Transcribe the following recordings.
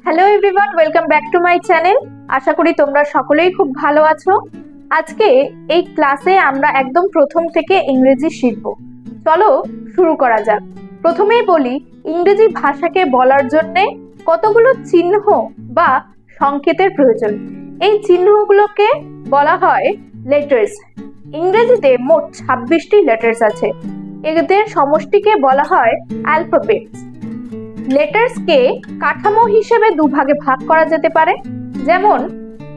Hello everyone, welcome back to my channel. আশা করি তোমরা সকলেই খুব ভালো আছো। আজকে এই ক্লাসে আমরা একদম প্রথম থেকে ইংরেজি শিখব। চলো শুরু করা যাক। প্রথমেই বলি, ইংরেজি ভাষাকে বলার জন্য কতগুলো চিহ্ন বা সংকেতের প্রয়োজন। এই চিহ্নগুলোকে বলা হয় লেটার্স। ইংরেজিতে মোট 26টি লেটার্স আছে। এদের সমষ্টিকে বলা হয় অ্যালফাবেটস। লেটার্সকে কাঠামো হিসেবে দুভাগে ভাগ করা যেতে পারে, যেমন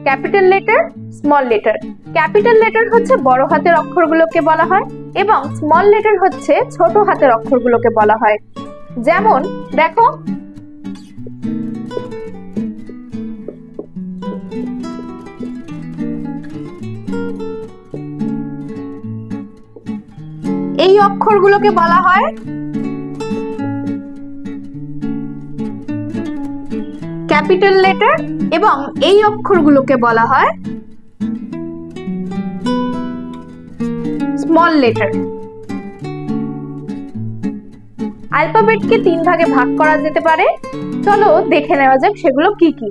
capital letter, small letter. Capital letter হচ্ছে বড় হাতের অক্ষরগুলোকে বলা হয় এবং স্মল লেটার হচ্ছে ছোট হাতের অক্ষরগুলোকে বলা হয়। যেমন দেখো, এই অক্ষরগুলোকে বলা হয় ক্যাপিটাল লেটার এবং এই অক্ষরগুলোকে বলা হয় স্মল লেটার। অ্যালফাবেটকে 3 ভাগে ভাগ করা যেতে পারে। চলো দেখে নেওয়া যাক সেগুলো কি কি।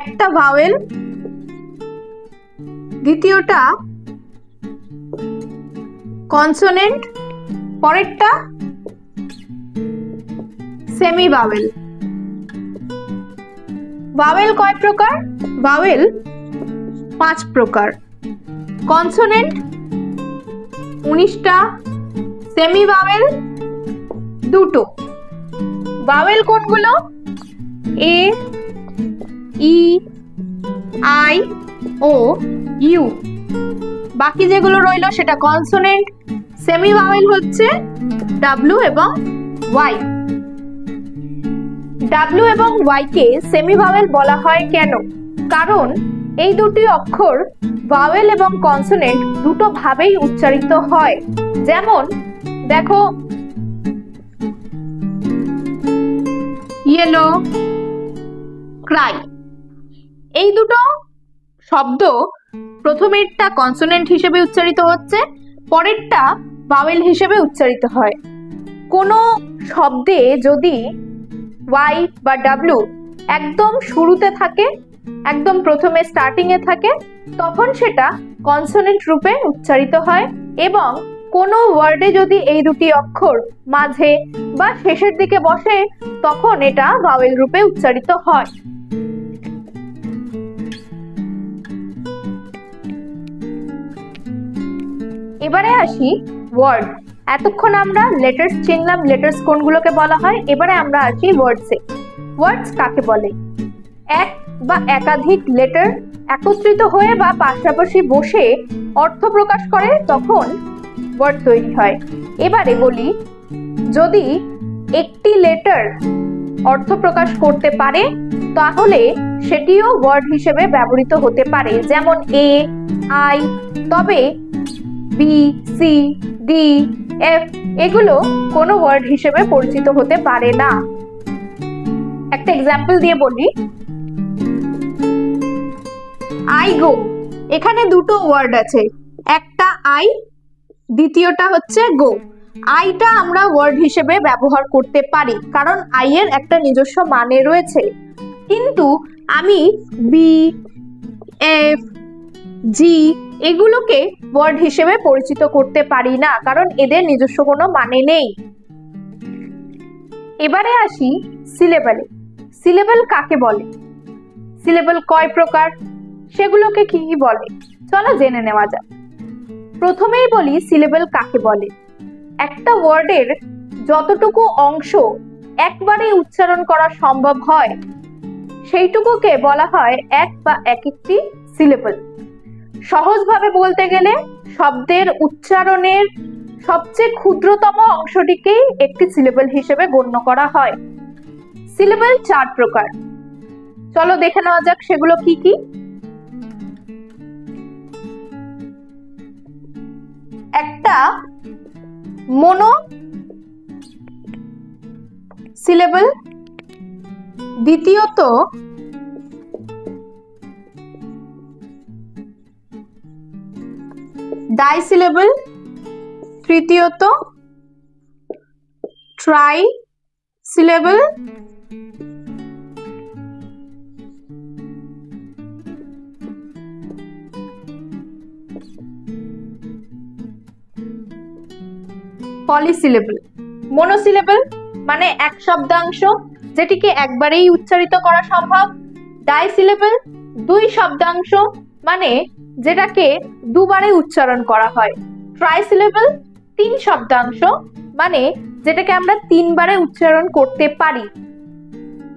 একটা ভাওয়েল, দ্বিতীয়টা কনসোনেন্ট, পরেরটা সেমি ভাওয়েল। ভাওয়েল কয় প্রকার? ভাওয়েল 5 প্রকার। কনসোনেন্ট 19টা, সেমি ভাওয়েল 2টো। ভাওয়েল কোনগুলো? A, E, I, O, U. বাকি যেগুলো রইলো সেটা কনসোনেন্ট। সেমি ভাওয়েল হচ্ছে ডাব্লিউ এবং ওয়াই। ডাব্লিউ এবং ওয়াই কে সেমি ভাওয়েল বলা হয় কেন? কারণ এই দুটি অক্ষর ভাওয়েল এবং কনসোনেন্ট দুটো ভাবেই উচ্চারিত হয়। যেমন দেখো, ইয়েলো, ক্রাই। এই দুটো শব্দ প্রথমেরটা কনসোনেন্ট হিসেবে উচ্চারিত হচ্ছে, পরেরটা ভাওয়েল হিসেবে উচ্চারিত হয়। কোনো শব্দে যদি ওয়াই বা ডাব্লিউ একদম শুরুতে থাকে, একদম প্রথমে স্টার্টিং এ থাকে, তখন সেটা কনসোনেন্ট রূপে উচ্চারিত হয়। এবং কোনো ওয়ার্ডে যদি এই দুটি অক্ষর মাঝে বা শেষের দিকে বসে, তখন এটা ভাওয়েল রূপে উচ্চারিত হয়। এবারে আসি ওয়ার্ড। এতক্ষণ আমরা লেটার্স চিনলাম, লেটার্স কোনগুলোকে বলা হয়। এবারে আমরা আসি ওয়ার্ডসে। ওয়ার্ডস কাকে বলে? এক বা একাধিক লেটার একত্রিত হয়ে বা পাশাপাশি বসে অর্থ প্রকাশ করে, তখন ওয়ার্ড তৈরি হয়। এবারে বলি, যদি একটি লেটার অর্থ প্রকাশ করতে পারে তাহলে সেটিও ওয়ার্ড হিসেবে ব্যবহৃত হতে পারে। যেমন এ, আই। তবে বি, সি, ডি, এফ এগুলো কোনো ওয়ার্ড হিসেবে পরিচিত হতে পারে না। একটা এক্সাম্পল দিয়ে বলি, আই গো। এখানে দুটো ওয়ার্ড আছে, একটা আই, দ্বিতীয়টা হচ্ছে গো। আইটা আমরা ওয়ার্ড হিসেবে ব্যবহার করতে পারি কারণ আই এর একটা নিজস্ব মানে রয়েছে। কিন্তু আমি বি, এফ, জি এগুলোকে ওয়ার্ড হিসেবে পরিচিত করতে পারি না কারণ এদের নিজস্ব কোনো মানে নেই। এবারে আসি সিলেবেলে। সিলেবেল কাকে বলে? সিলেবেল কয় প্রকার? সেগুলোকে কি কি বলে? চলো জেনে নেওয়া যাক। প্রথমেই বলি সিলেবেল কাকে বলে। একটা ওয়ার্ডের যতটুকু অংশ একবারে উচ্চারণ করা সম্ভব হয় সেইটুকুকে বলা হয় এক বা এক একটি সিলেবেল। সহজভাবে বলতে গেলে শব্দের উচ্চারণের সবচেয়ে ক্ষুদ্রতম অংশটিকেই একটি সিলেবেল হিসেবে গণ্য করা হয়। সিলেবেল 4 প্রকার। চলো দেখে নেওয়া যাক সেগুলো কি কি। একটা মোনো সিলেবল, দ্বিতীয়ত ডাই সিলেবল, তৃতীয়ত ট্রাই সিলেবল, পলিসিলেবল। মনোসিলেবল মানে এক শব্দাংশ যেটিকে একবারেই উচ্চারিত করা সম্ভব। ডাইসিলেবল দুই শব্দাংশ মানে যেটাকে দুবারে উচ্চারণ করা হয়। ট্রাইসিলেবল তিন শব্দাংশ মানে যেটাকে আমরা তিনবারে উচ্চারণ করতে পারি।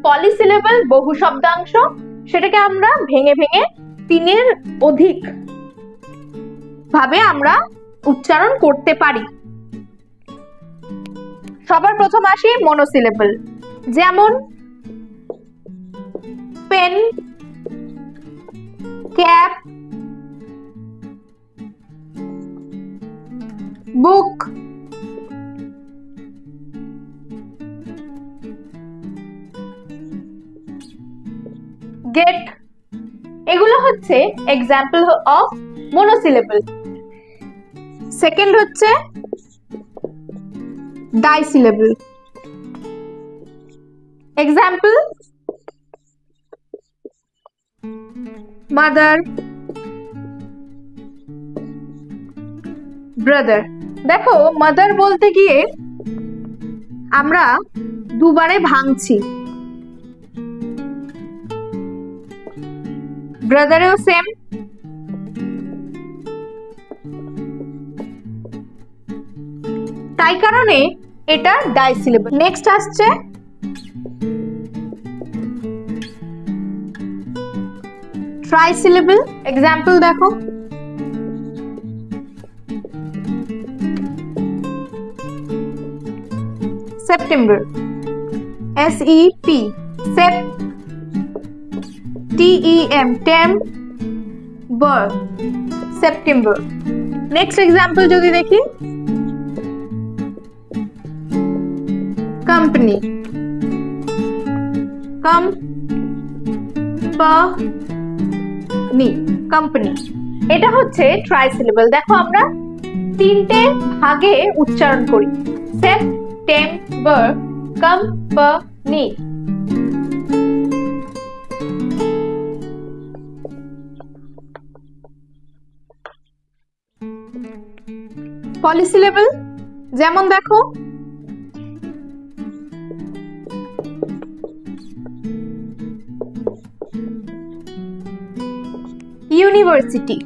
পলিসিলেবল বহু শব্দাংশ, সেটাকে আমরা ভেঙে ভেঙে তিনের অধিক ভাবে আমরা উচ্চারণ করতে পারি। সবার প্রথম আসি মনোসিলেবল, যেমন পেন, ক্যাপ, বুক, গেট, এগুলো হচ্ছে এক্সাম্পল অফ মনোসিলেবল। সেকেন্ড হচ্ছে ডাইসিলেবল। Example mother, brother. দেখো মাদার বলতে গিয়ে আমরা দুবারে ভাঙছি, ব্রাদারেও সেম। তাই কারণে এটা ডাইসিলেবল। নেক্সট আসছে ট্রাইসিলেবল। এক্সাম্পল দেখো, সেপ্টেম্বর, SEP, সেপ, TEM, টেম, বার, সেপ্টেম্বর। নেক্সট এক্সাম্পল যদি দেখি, কোম্পানি, কোম্পানি, কোম্পানি। এটা হচ্ছে ট্রাইসিলেবল। দেখো আমরা তিনটে ভাগে উচ্চারণ করি, সেপ্টেম্বর, কোম্পানি। পলিসিলেবল, যেমন দেখো ইউনিভার্সিটি,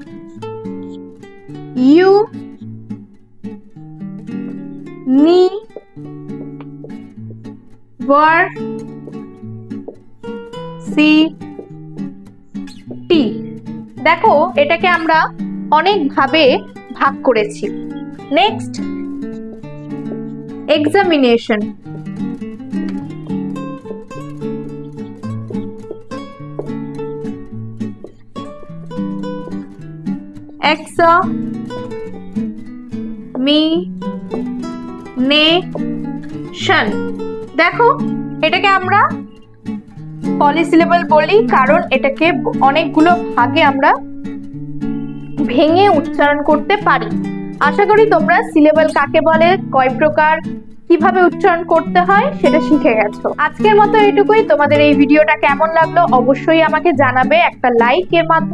ইউ নি ভার সি টি। দেখো এটাকে আমরা অনেক ভাবে ভাগ করেছি। Next examination, examination. দেখো এটাকে আমরা পলিসিলেবল বলি কারণ এটাকে অনেকগুলো ভাগে আমরা ভেঙে উচ্চারণ করতে পারি। আশা করি তোমরা সিলেবল কাকে বলে, কয় প্রকার, কিভাবে উচ্চারণ করতে হয় সেটা শিখে গেছো। আজকের মতো এটুকুই। তোমাদের এই ভিডিওটা কেমন লাগলো অবশ্যই আমাকে জানাবে একটা লাইক এর মাধ্যমে।